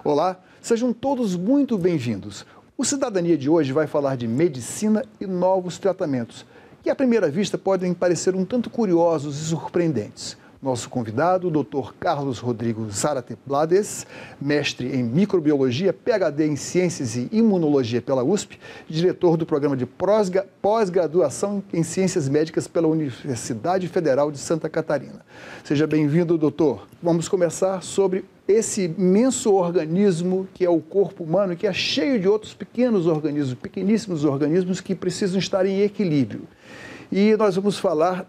Olá, sejam todos muito bem-vindos. O Cidadania de hoje vai falar de medicina e novos tratamentos, que à primeira vista podem parecer um tanto curiosos e surpreendentes. Nosso convidado, o Dr. Carlos Rodrigo Zárate Blades, mestre em microbiologia, PhD em ciências e imunologia pela USP, diretor do programa de pós-graduação em ciências médicas pela Universidade Federal de Santa Catarina. Seja bem-vindo, doutor. Vamos começar sobre esse imenso organismo que é o corpo humano, que é cheio de outros pequenos organismos, pequeníssimos organismos que precisam estar em equilíbrio. E nós vamos falar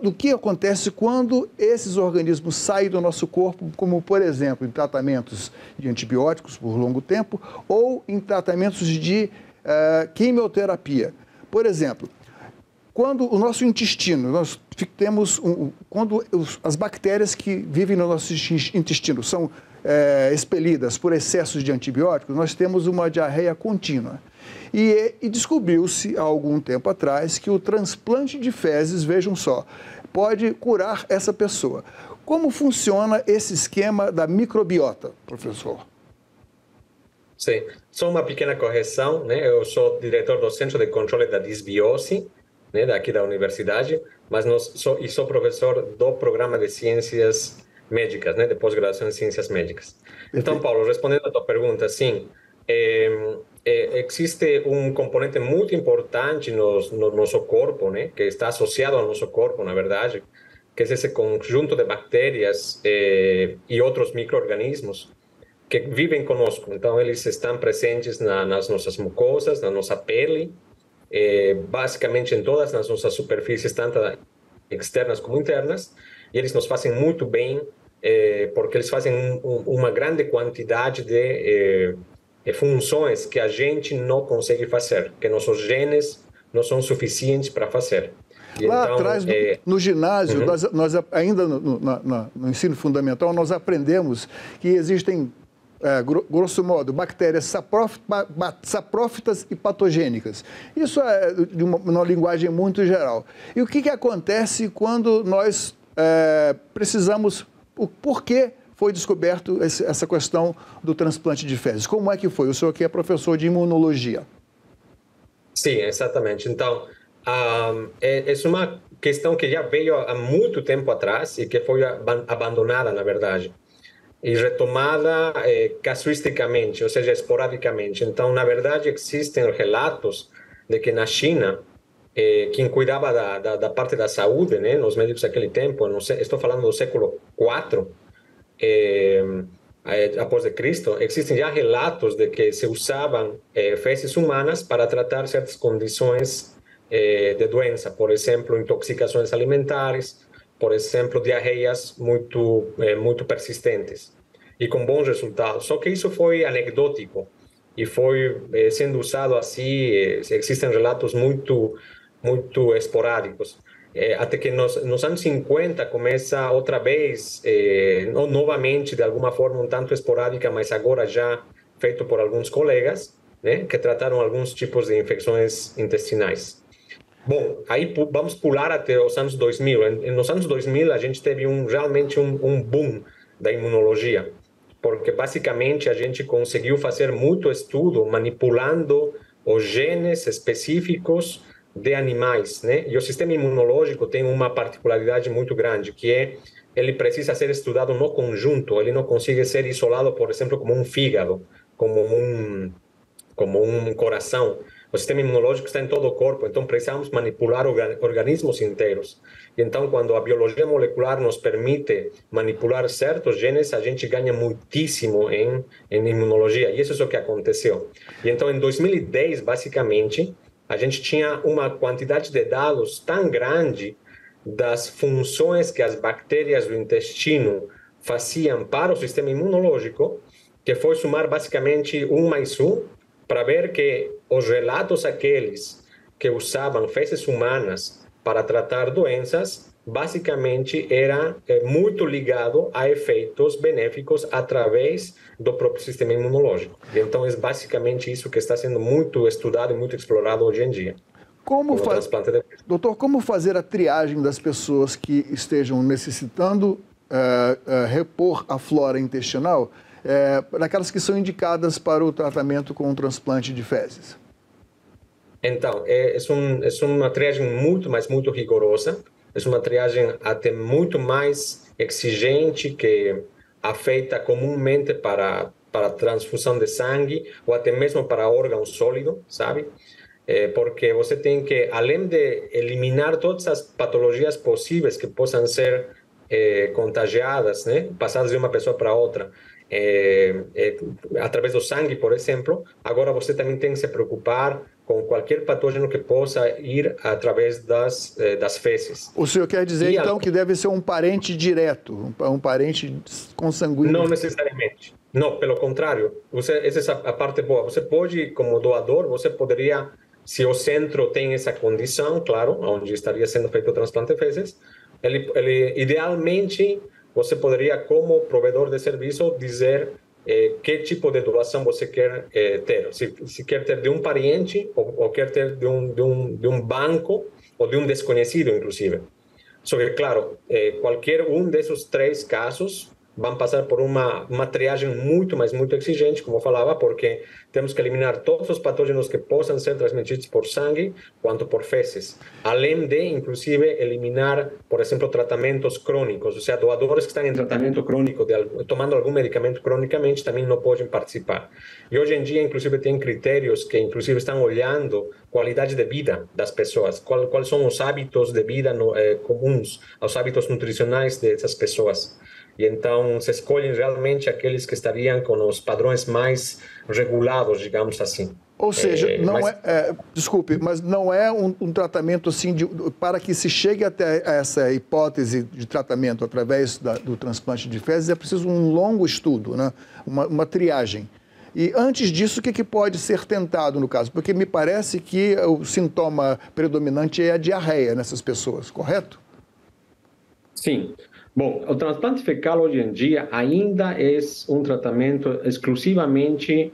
do que acontece quando esses organismos saem do nosso corpo, como, por exemplo, em tratamentos de antibióticos por longo tempo ou em tratamentos de quimioterapia. Por exemplo, quando o nosso intestino, quando as bactérias que vivem no nosso intestino são expelidas por excessos de antibióticos, nós temos uma diarreia contínua. E descobriu-se há algum tempo atrás que o transplante de fezes, vejam só, pode curar essa pessoa. Como funciona esse esquema da microbiota, professor? Sim, só uma pequena correção, né? Eu sou diretor do Centro de Controle da Disbiose, né, daqui da universidade, mas sou professor do programa de Ciências Médicas, né, de pós-graduação em Ciências Médicas. Então, Paulo, respondendo à tua pergunta, sim, existe um componente muito importante no nosso corpo, né, que está associado ao nosso corpo, na verdade, que é esse conjunto de bactérias e outros micro-organismos que vivem conosco. Então, eles estão presentes nas nossas mucosas, na nossa pele, basicamente em todas as nossas superfícies, tanto externas como internas, e eles nos fazem muito bem, porque eles fazem uma grande quantidade de funções que a gente não consegue fazer, que nossos genes não são suficientes para fazer. E lá então, atrás, no ginásio, nós ainda no ensino fundamental, nós aprendemos que existem, grosso modo, bactérias saprófitas e patogênicas. Isso é de uma linguagem muito geral. E o que acontece quando nós precisamos... Por que foi descoberto essa questão do transplante de fezes? Como é que foi? O senhor que é professor de imunologia. Sim, exatamente. Então, é uma questão que já veio há muito tempo atrás e que foi abandonada, na verdade, e retomada casuisticamente, ou seja, esporadicamente. Então, na verdade, existem relatos de que na China, quem cuidava da parte da saúde, né, nos médicos daquele tempo, estou falando do século IV, após de Cristo, existem já relatos de que se usavam fezes humanas para tratar certas condições de doença, por exemplo, intoxicações alimentares, por exemplo, diarreias muito persistentes e com bons resultados. Só que isso foi anedótico e foi sendo usado assim. Existem relatos muito esporádicos. Até que nos anos 50 começa outra vez, novamente, de alguma forma um tanto esporádica, mas agora já feito por alguns colegas, né, que trataram alguns tipos de infecções intestinais. Bom, aí vamos pular até os anos 2000. Nos anos 2000, a gente teve realmente um boom da imunologia, porque basicamente a gente conseguiu fazer muito estudo manipulando os genes específicos de animais, né? E o sistema imunológico tem uma particularidade muito grande, que é ele precisa ser estudado no conjunto, ele não consegue ser isolado, por exemplo, como um fígado, como um coração. O sistema imunológico está em todo o corpo, então precisamos manipular organismos inteiros. E então, quando a biologia molecular nos permite manipular certos genes, a gente ganha muitíssimo em imunologia. E isso é o que aconteceu. E então, em 2010, basicamente, a gente tinha uma quantidade de dados tão grande das funções que as bactérias do intestino faziam para o sistema imunológico, que foi somar basicamente 1 mais 1, para ver que os relatos aqueles que usavam fezes humanas para tratar doenças, basicamente era muito ligado a efeitos benéficos através do próprio sistema imunológico. Então, é basicamente isso que está sendo muito estudado e muito explorado hoje em dia. Doutor, como fazer a triagem das pessoas que estejam necessitando repor a flora intestinal naquelas que são indicadas para o tratamento com o transplante de fezes? Então, é uma triagem muito rigorosa. É uma triagem até muito mais exigente que a feita comumente para transfusão de sangue ou até mesmo para órgão sólido, sabe? Porque você tem que, além de eliminar todas as patologias possíveis que possam ser contagiadas, né? Passadas de uma pessoa para outra, através do sangue, por exemplo, agora você também tem que se preocupar com qualquer patógeno que possa ir através das fezes. O senhor quer dizer, então, que deve ser um parente direto, um parente consanguíneo? Não necessariamente. Não, pelo contrário. Essa é a parte boa. Você pode, como doador, você poderia, se o centro tem essa condição, claro, onde estaria sendo feito o transplante de fezes, idealmente, você poderia, como provedor de serviço, dizer que tipo de doação você quer ter. Se quer ter de um parente ou quer ter de um banco ou de um desconhecido, inclusive. Só que, claro, qualquer um desses três casos vão passar por uma triagem muito exigente, como eu falava, porque temos que eliminar todos os patógenos que possam ser transmitidos por sangue, quanto por fezes. Além de, inclusive, eliminar, por exemplo, tratamentos crônicos, ou seja, doadores que estão em tratamento crônico, tomando algum medicamento cronicamente, também não podem participar. E hoje em dia, inclusive, tem critérios que, inclusive, estão olhando qualidade de vida das pessoas, quais são os hábitos de vida comuns, os hábitos nutricionais dessas pessoas. E então se escolhem realmente aqueles que estariam com os padrões mais regulados, digamos assim. Ou seja, desculpe, mas não é um tratamento assim, para que se chegue até essa hipótese de tratamento através do transplante de fezes, é preciso um longo estudo, né? Uma triagem. E antes disso, o que pode ser tentado no caso? Porque me parece que o sintoma predominante é a diarreia nessas pessoas, correto? Sim. Bom, o transplante fecal hoje em dia ainda é um tratamento exclusivamente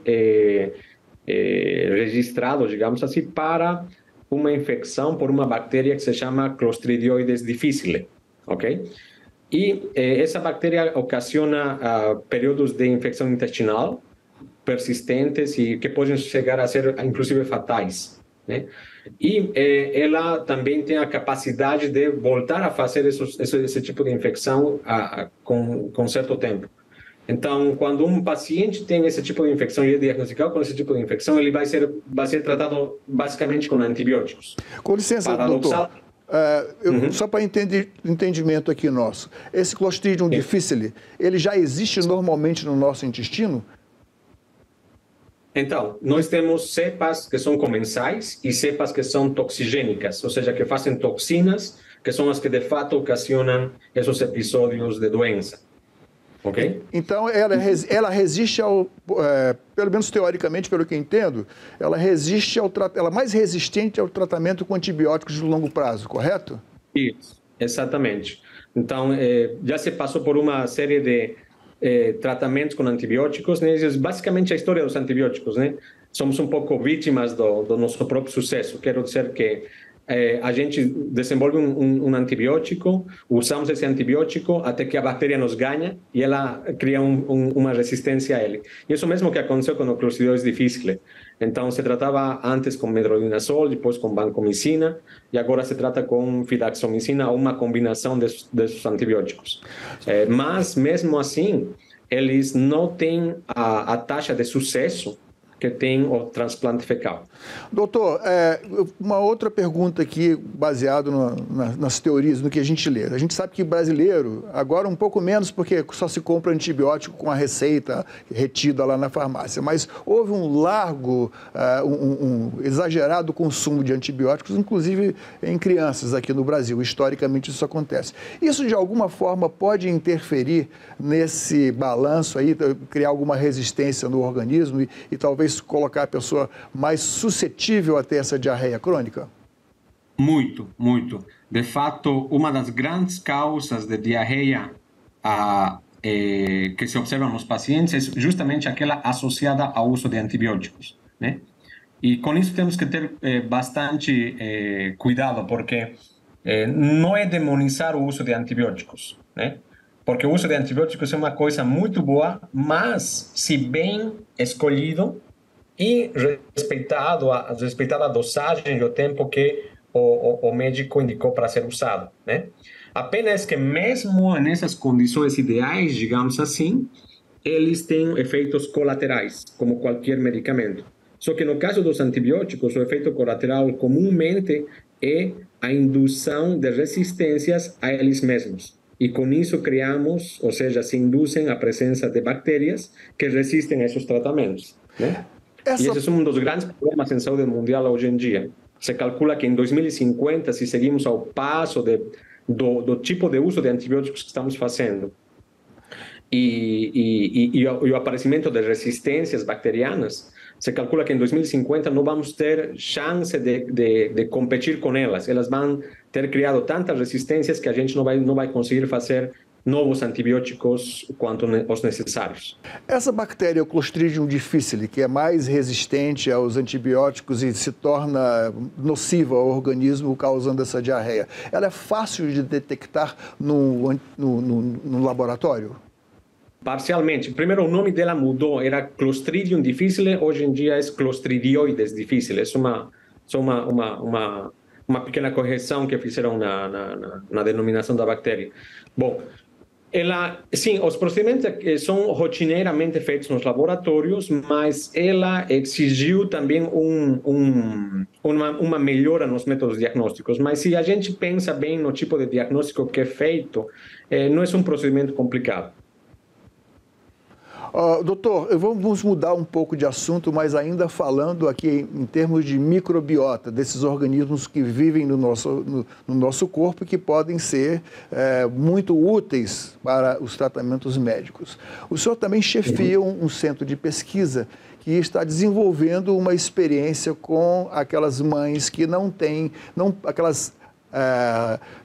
registrado, digamos assim, para uma infecção por uma bactéria que se chama Clostridioides difficile, ok? E essa bactéria ocasiona períodos de infecção intestinal persistentes e que podem chegar a ser, inclusive, fatais, né? E ela também tem a capacidade de voltar a fazer esse tipo de infecção com certo tempo. Então, quando um paciente tem esse tipo de infecção e é diagnosticado com esse tipo de infecção, ele vai ser tratado basicamente com antibióticos. Com licença, doutor. Só para entendimento aqui nosso, esse Clostridium difficile, ele já existe normalmente no nosso intestino? Então, nós temos cepas que são comensais e cepas que são toxigênicas, ou seja, que fazem toxinas, que são as que de fato ocasionam esses episódios de doença. Ok? Então, ela resiste pelo menos teoricamente, pelo que eu entendo, ela é mais resistente ao tratamento com antibióticos de longo prazo, correto? Isso, exatamente. Então, já se passou por uma série de tratamentos com antibióticos, né? Isso é basicamente a história dos antibióticos, né? Somos um pouco vítimas do nosso próprio sucesso. Quero dizer que a gente desenvolve um antibiótico, usamos esse antibiótico até que a bactéria nos ganha e ela cria uma resistência a ele. E isso mesmo que aconteceu com o Clostridioides difficile. Então, se tratava antes com metronidazol, depois com vancomicina, e agora se trata com fidaxomicina, uma combinação desses antibióticos. Mas, mesmo assim, eles não têm a taxa de sucesso que tem o transplante fecal. Doutor, uma outra pergunta aqui, baseado nas teorias, no que a gente lê. A gente sabe que brasileiro, agora um pouco menos, porque só se compra antibiótico com a receita retida lá na farmácia, mas houve um largo, um exagerado consumo de antibióticos, inclusive em crianças aqui no Brasil. Historicamente isso acontece. Isso, de alguma forma, pode interferir nesse balanço aí, criar alguma resistência no organismo e talvez colocar a pessoa mais suscetível a ter essa diarreia crônica? Muito, muito. De fato, uma das grandes causas de diarreia que se observa nos pacientes é justamente aquela associada ao uso de antibióticos, né? E com isso temos que ter bastante cuidado, porque não é demonizar o uso de antibióticos, né? porque o uso de antibióticos é uma coisa muito boa, mas se bem escolhido e respeitada a dosagem e o tempo que o médico indicou para ser usado, né? Apenas que mesmo nessas condições ideais, digamos assim, eles têm efeitos colaterais, como qualquer medicamento. Só que no caso dos antibióticos, o efeito colateral comumente é a indução de resistências a eles mesmos. E com isso criamos, ou seja, se induzem a presença de bactérias que resistem a esses tratamentos, né? E esse é um dos grandes problemas em saúde mundial hoje em dia. Se calcula que em 2050, se seguimos ao passo do tipo de uso de antibióticos que estamos fazendo e o aparecimento de resistências bacterianas, se calcula que em 2050 não vamos ter chance de competir com elas. Elas vão ter criado tantas resistências que a gente não vai conseguir fazer novos antibióticos quanto os necessários. Essa bactéria, o Clostridium difficile, que é mais resistente aos antibióticos e se torna nociva ao organismo causando essa diarreia, ela é fácil de detectar no laboratório? Parcialmente. Primeiro, o nome dela mudou, era Clostridium difficile, hoje em dia é Clostridioides difficile. É só uma pequena correção que fizeram na denominação da bactéria. Bom, sim, os procedimentos são rotineiramente feitos nos laboratórios, mas ela exigiu também uma melhora nos métodos diagnósticos. Mas se a gente pensa bem no tipo de diagnóstico que é feito, não é um procedimento complicado. Doutor, vamos mudar um pouco de assunto, mas ainda falando aqui em termos de microbiota, desses organismos que vivem no nosso corpo e que podem ser muito úteis para os tratamentos médicos. O senhor também chefia um centro de pesquisa que está desenvolvendo uma experiência com aquelas mães que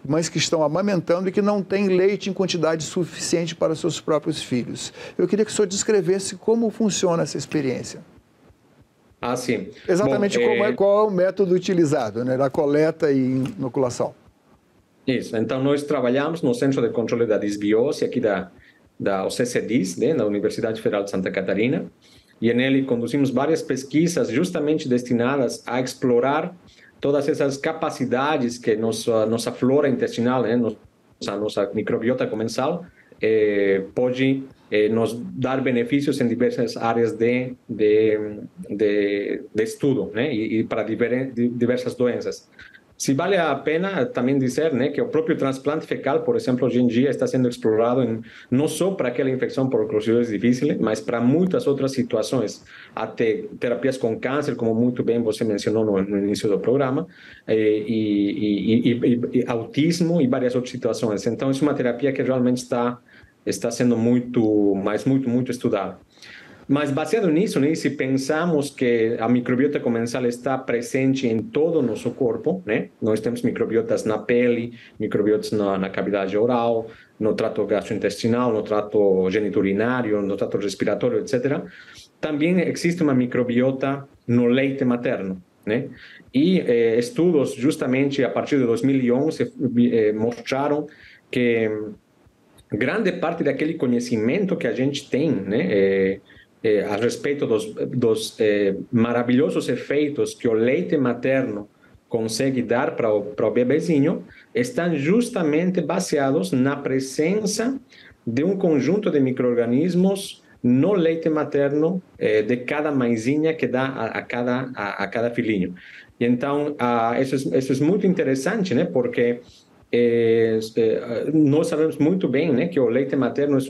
mães que estão amamentando e que não têm leite em quantidade suficiente para seus próprios filhos. Eu queria que o senhor descrevesse como funciona essa experiência. Sim. Exatamente. Qual é o método utilizado, né, da coleta e inoculação. Isso. Então, nós trabalhamos no Centro de Controle da Disbiose, aqui da CCDIS, né, da Universidade Federal de Santa Catarina, e nele conduzimos várias pesquisas justamente destinadas a explorar todas essas capacidades que nossa flora intestinal, né, nossa microbiota comensal, pode nos dar benefícios em diversas áreas de estudo, né, e para diversas doenças. Se vale a pena também dizer, né, que o próprio transplante fecal, por exemplo, hoje em dia está sendo explorado não só para aquela infecção por Clostridium difficile, mas para muitas outras situações, até terapias com câncer, como muito bem você mencionou no início do programa, e autismo e várias outras situações. Então, é uma terapia que realmente está sendo muito estudada. Mas baseado nisso, né, se pensamos que a microbiota comensal está presente em todo o nosso corpo, né? Nós temos microbiotas na pele, microbiotas na cavidade oral, no trato gastrointestinal, no trato geniturinário, no trato respiratório, etc. Também existe uma microbiota no leite materno, né? E estudos justamente a partir de 2011 mostraram que grande parte daquele conhecimento que a gente tem, né, a respeito dos maravilhosos efeitos que o leite materno consegue dar para o bebezinho, estão justamente baseados na presença de um conjunto de micro-organismos no leite materno de cada mãezinha que dá a cada filhinho. E então, isso é muito interessante, né, porque nós sabemos muito bem, né, que o leite materno é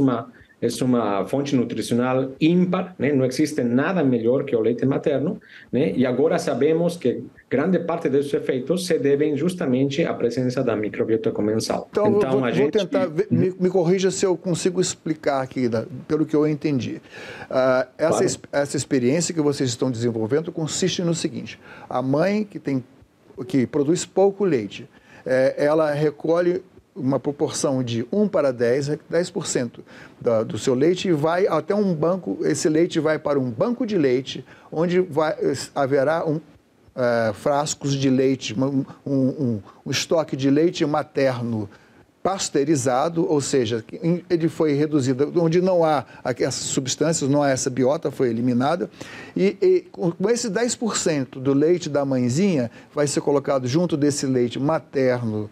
uma fonte nutricional ímpar, né? Não existe nada melhor que o leite materno, né? E agora sabemos que grande parte desses efeitos se devem justamente à presença da microbiota comensal. Então vou tentar, me corrija se eu consigo explicar aqui, pelo que eu entendi. Essa experiência que vocês estão desenvolvendo consiste no seguinte: a mãe que produz pouco leite, ela recolhe uma proporção de 1:10% do seu leite e vai até um banco. Esse leite vai para um banco de leite, onde haverá frascos de leite, um estoque de leite materno pasteurizado, ou seja, ele foi reduzido, onde não há essas substâncias, não há essa biota, foi eliminada, e com esse 10% do leite da mãezinha vai ser colocado junto desse leite materno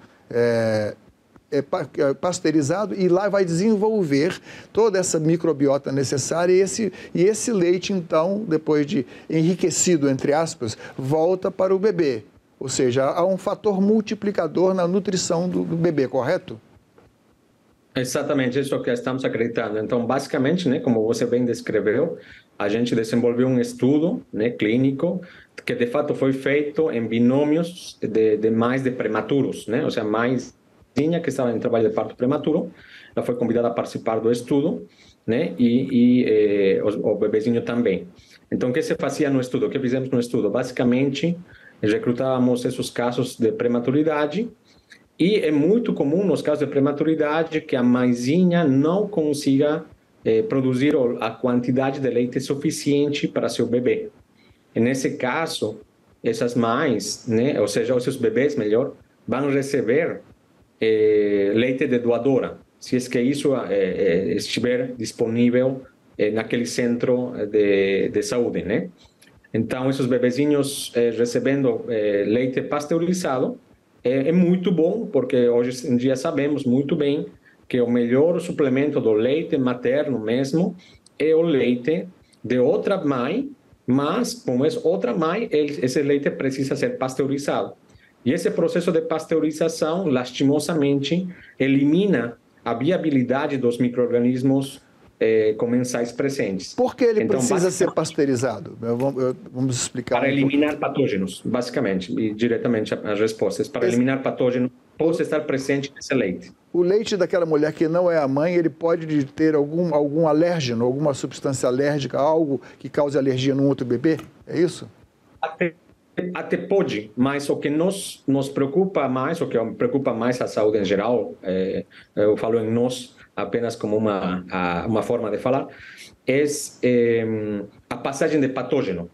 pasteurizado, e lá vai desenvolver toda essa microbiota necessária, e esse leite, então, depois de enriquecido, entre aspas, volta para o bebê. Ou seja, há um fator multiplicador na nutrição do bebê, correto? Exatamente, isso que estamos acreditando. Então, basicamente, né, como você bem descreveu, a gente desenvolveu um estudo, né, clínico, que de fato foi feito em binômios de mães de prematuros, né? Ou seja, mães que estava em trabalho de parto prematuro, ela foi convidada a participar do estudo, né? E o bebezinho também. Então, o que se fazia no estudo? O que fizemos no estudo? Basicamente, recrutávamos esses casos de prematuridade, e é muito comum nos casos de prematuridade que a mãezinha não consiga produzir a quantidade de leite suficiente para seu bebê. E nesse caso, essas mães, né, ou seja, os seus bebês, melhor, vão receber leite de doadora, se é que isso estiver disponível naquele centro de saúde, né? Então, esses bebezinhos recebendo leite pasteurizado é muito bom, porque hoje em dia sabemos muito bem que o melhor suplemento do leite materno mesmo é o leite de outra mãe, mas, como é outra mãe, esse leite precisa ser pasteurizado. E esse processo de pasteurização, lastimosamente, elimina a viabilidade dos micro-organismos comensais presentes. Por que ele precisa ser pasteurizado? Vamos explicar. Para eliminar patógenos, basicamente, e diretamente as respostas. Para eliminar patógenos, pode estar presente nesse leite. O leite daquela mulher que não é a mãe, ele pode ter algum alérgeno, alguma substância alérgica, algo que cause alergia num outro bebê? É isso? Até pode, mas o que nos preocupa mais, o que preocupa mais a saúde em geral, eu falo em nós apenas como uma forma de falar, é a passagem de patógeno,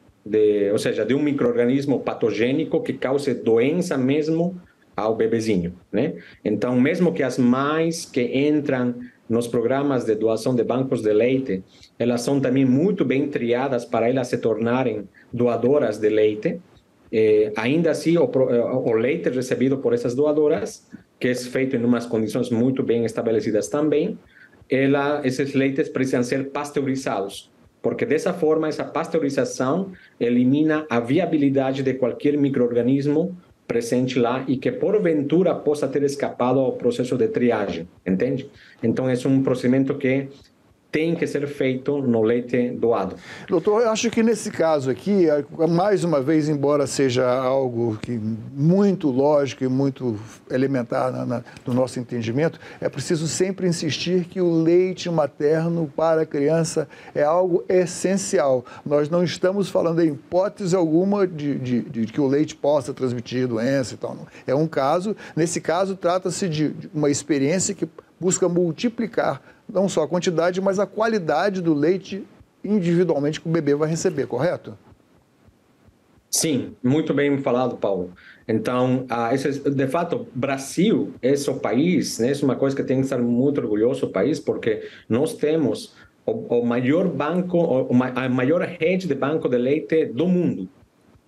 ou seja, de um micro-organismo patogênico que cause doença mesmo ao bebezinho, né? Então, mesmo que as mães que entram nos programas de doação de bancos de leite, elas são também muito bem triadas para elas se tornarem doadoras de leite, ainda assim, o leite recebido por essas doadoras, que é feito em umas condições muito bem estabelecidas também, esses leites precisam ser pasteurizados, porque dessa forma, essa pasteurização elimina a viabilidade de qualquer micro-organismo presente lá e que, porventura, possa ter escapado ao processo de triagem, entende? Então, esse é um procedimento que tem que ser feito no leite doado. Doutor, eu acho que nesse caso aqui, mais uma vez, embora seja algo que muito lógico e muito elementar no nosso entendimento, é preciso sempre insistir que o leite materno para a criança é algo essencial. Nós não estamos falando em hipótese alguma de que o leite possa transmitir doença e tal. Não. É um caso, nesse caso, trata-se de uma experiência que busca multiplicar não só a quantidade, mas a qualidade do leite individualmente que o bebê vai receber, correto? Sim, muito bem falado, Paulo. Então, de fato, Brasil é o país, né? É uma coisa que tem que estar muito orgulhoso o país, porque nós temos o maior banco, a maior rede de banco de leite do mundo.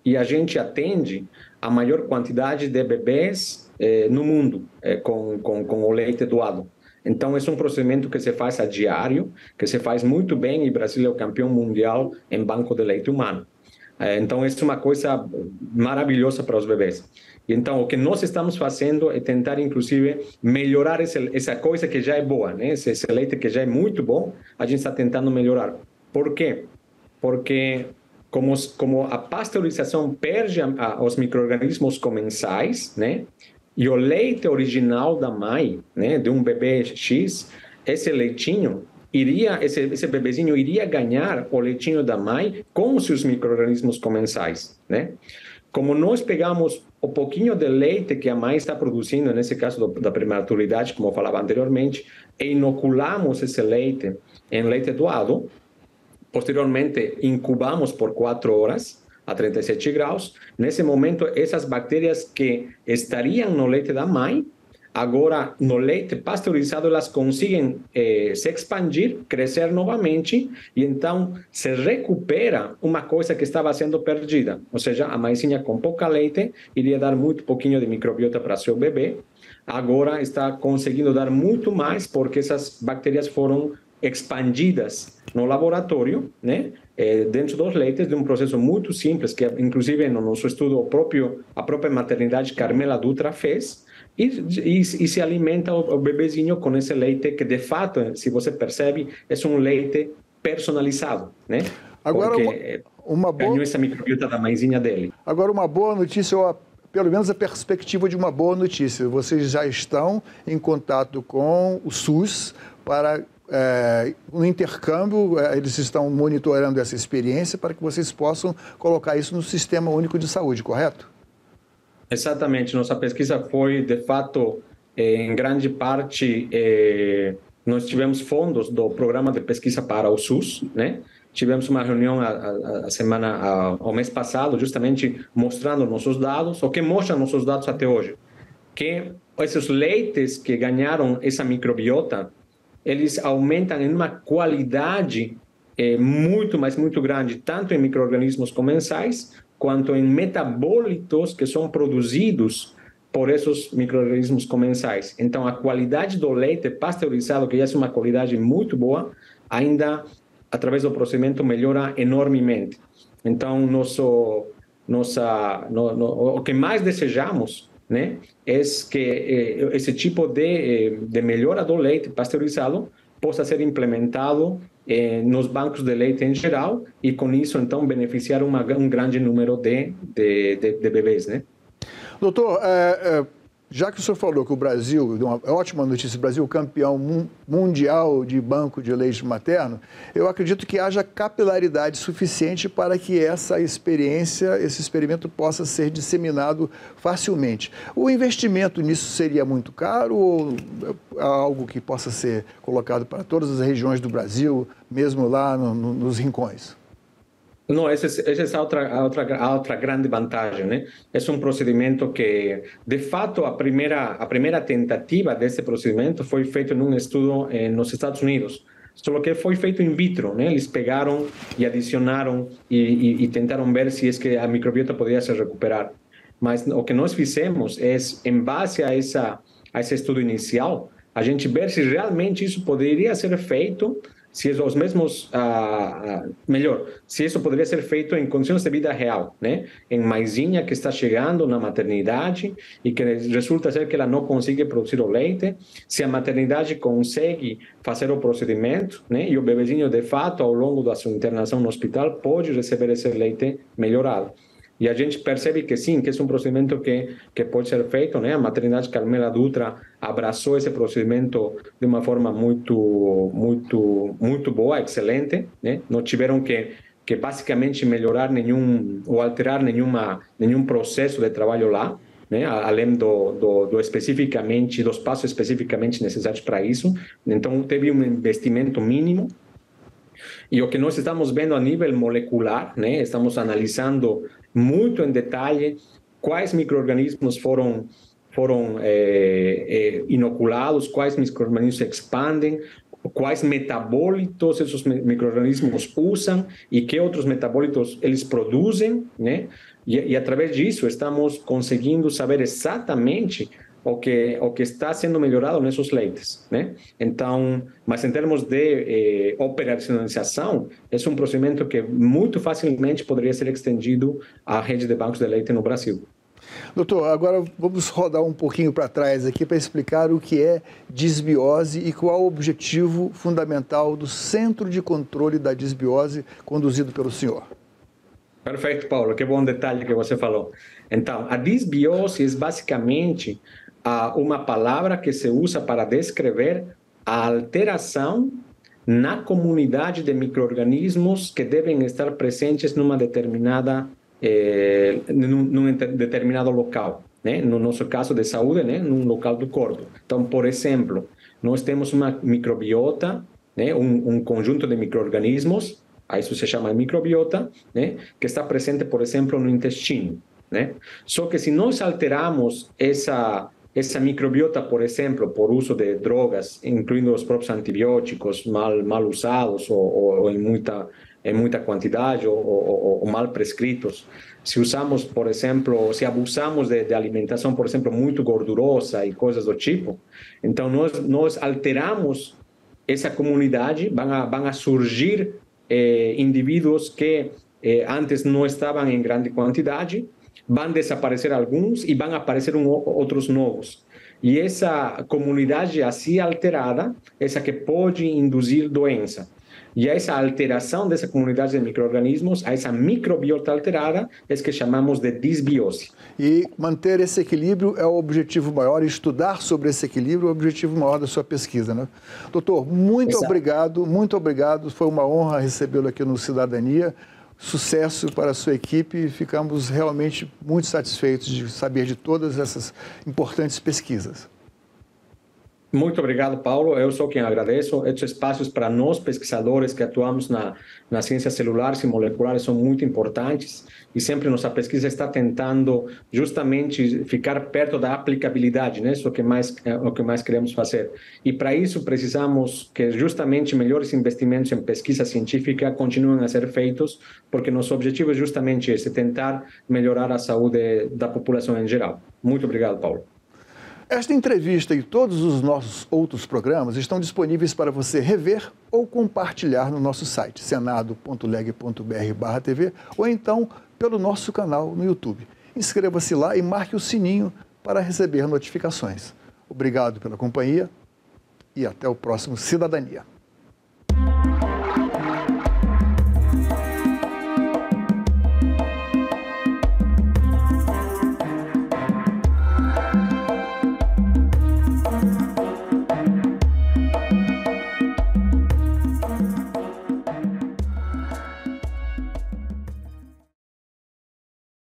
E a gente atende a maior quantidade de bebês no mundo com o leite doado. Então, é um procedimento que se faz a diário, que se faz muito bem, e o Brasil é o campeão mundial em banco de leite humano. Então, isso é uma coisa maravilhosa para os bebês. Então, o que nós estamos fazendo é tentar, inclusive, melhorar essa coisa que já é boa, né? Esse leite que já é muito bom, a gente está tentando melhorar. Por quê? Porque como a pasteurização perde os micro-organismos comensais, né? E o leite original da mãe, né, de um bebê X, esse leitinho esse bebezinho iria ganhar o leitinho da mãe com os seus micro-organismos comensais, né? Como nós pegamos o pouquinho de leite que a mãe está produzindo, nesse caso da prematuridade, como eu falava anteriormente, e inoculamos esse leite em leite doado, posteriormente incubamos por 4 horas, a 37 graus. Nesse momento, essas bactérias que estariam no leite da mãe Agora, no leite pasteurizado, elas conseguem se expandir, crescer novamente, e então se recupera uma coisa que estava sendo perdida. Ou seja, a maisinha com pouca leite iria dar muito pouquinho de microbiota para seu bebê. Agora está conseguindo dar muito mais, porque essas bactérias foram expandidas no laboratório, né? Dentro dos leites, de um processo muito simples, que inclusive no nosso estudo a própria maternidade Carmela Dutra fez, e se alimenta o bebezinho com esse leite que, de fato, se você percebe, é um leite personalizado, né? Agora, Porque uma ganhou boa, essa microbiota da mãezinha dele. agora, uma boa notícia, ou pelo menos a perspectiva de uma boa notícia. Vocês já estão em contato com o SUS para no intercâmbio, eles estão monitorando essa experiência para que vocês possam colocar isso no Sistema Único de Saúde, correto? Exatamente, nossa pesquisa foi, de fato, em grande parte, nós tivemos fundos do programa de pesquisa para o SUS, né? Tivemos uma reunião ao mês passado, justamente mostrando nossos dados, o que mostra nossos dados até hoje, que esses leites que ganharam essa microbiota, eles aumentam em uma qualidade muito, mas muito grande, tanto em micro-organismos comensais, quanto em metabólitos que são produzidos por esses micro-organismos comensais. Então, a qualidade do leite pasteurizado, que já é uma qualidade muito boa, ainda, através do procedimento, melhora enormemente. Então, o que mais desejamos, né, é que esse tipo de melhora do leite pasteurizado possa ser implementado nos bancos de leite em geral, e com isso, então, beneficiar um grande número de bebês, né? Doutor, já que o senhor falou que o Brasil, uma ótima notícia, o Brasil campeão mundial de banco de leite materno, eu acredito que haja capilaridade suficiente para que essa experiência, esse experimento possa ser disseminado facilmente. O investimento nisso seria muito caro ou algo que possa ser colocado para todas as regiões do Brasil, mesmo lá nos rincões? Não, essa é a outra grande vantagem, né? É um procedimento que, de fato, a primeira tentativa desse procedimento foi feito num estudo nos Estados Unidos, só que foi feito in vitro, né? Eles pegaram e adicionaram e tentaram ver se que a microbiota poderia se recuperar. Mas o que nós fizemos é, em base a esse estudo inicial, a gente ver se realmente isso poderia ser feito, se os mesmos, melhor, se isso poderia ser feito em condições de vida real, né? Em maisinha que está chegando na maternidade e que resulta ser que ela não consegue produzir o leite, se a maternidade consegue fazer o procedimento, né? E o bebezinho, de fato, ao longo da sua internação no hospital, pode receber esse leite melhorado. E a gente percebe que sim, que é um procedimento que pode ser feito, né? A maternidade Carmela Dutra abraçou esse procedimento de uma forma muito boa, excelente, né? Não tiveram que basicamente melhorar ou alterar nenhum processo de trabalho lá, né? Além dos passos especificamente necessários para isso. Então, teve um investimento mínimo. E o que nós estamos vendo a nível molecular, né? Estamos analisando muito em detalhe quais micro-organismos foram inoculados, quais micro-organismos se expandem, quais metabólitos esses micro-organismos usam e que outros metabólitos eles produzem, né? E através disso estamos conseguindo saber exatamente o que está sendo melhorado nesses leites, né? Então, mas em termos de operacionalização, é um procedimento que muito facilmente poderia ser estendido à rede de bancos de leite no Brasil. Doutor, agora vamos rodar um pouquinho para trás aqui para explicar o que é disbiose e qual o objetivo fundamental do Centro de Controle da Disbiose conduzido pelo senhor. Perfeito, Paulo, que bom detalhe que você falou. Então, a disbiose é basicamente uma palavra que se usa para descrever a alteração na comunidade de micro-organismos que devem estar presentes num determinado local, né? No nosso caso de saúde, né? Num local do corpo. Então, por exemplo, nós temos uma microbiota, né? Um conjunto de micro-organismos, isso se chama microbiota, né? Que está presente, por exemplo, no intestino, né? Só que se nós alteramos essa microbiota, por exemplo, por uso de drogas, incluindo os próprios antibióticos mal usados ou em muita quantidade ou mal prescritos, se usamos, por exemplo, se abusamos de alimentação, por exemplo, muito gordurosa e coisas do tipo, então nós alteramos essa comunidade, vão a surgir indivíduos que antes não estavam em grande quantidade, vão desaparecer alguns e vão aparecer outros novos. E essa comunidade assim alterada, essa que pode induzir doença. E essa alteração dessa comunidade de micro-organismos, essa microbiota alterada, é que chamamos de disbiose. E manter esse equilíbrio é o objetivo maior, estudar sobre esse equilíbrio é o objetivo maior da sua pesquisa, né? Doutor, muito obrigado. Foi uma honra recebê-lo aqui no Cidadania. Sucesso para a sua equipe. Ficamos realmente muito satisfeitos de saber de todas essas importantes pesquisas. Muito obrigado, Paulo. Eu sou quem agradeço. Esses espaços para nós, pesquisadores que atuamos nas ciências celulares e moleculares, são muito importantes e sempre nossa pesquisa está tentando justamente ficar perto da aplicabilidade, né? Isso é o que mais queremos fazer. E para isso precisamos que justamente melhores investimentos em pesquisa científica continuem a ser feitos, porque nosso objetivo é justamente esse, tentar melhorar a saúde da população em geral. Muito obrigado, Paulo. Esta entrevista e todos os nossos outros programas estão disponíveis para você rever ou compartilhar no nosso site, senado.leg.br/tv, ou então pelo nosso canal no YouTube. Inscreva-se lá e marque o sininho para receber notificações. Obrigado pela companhia e até o próximo Cidadania.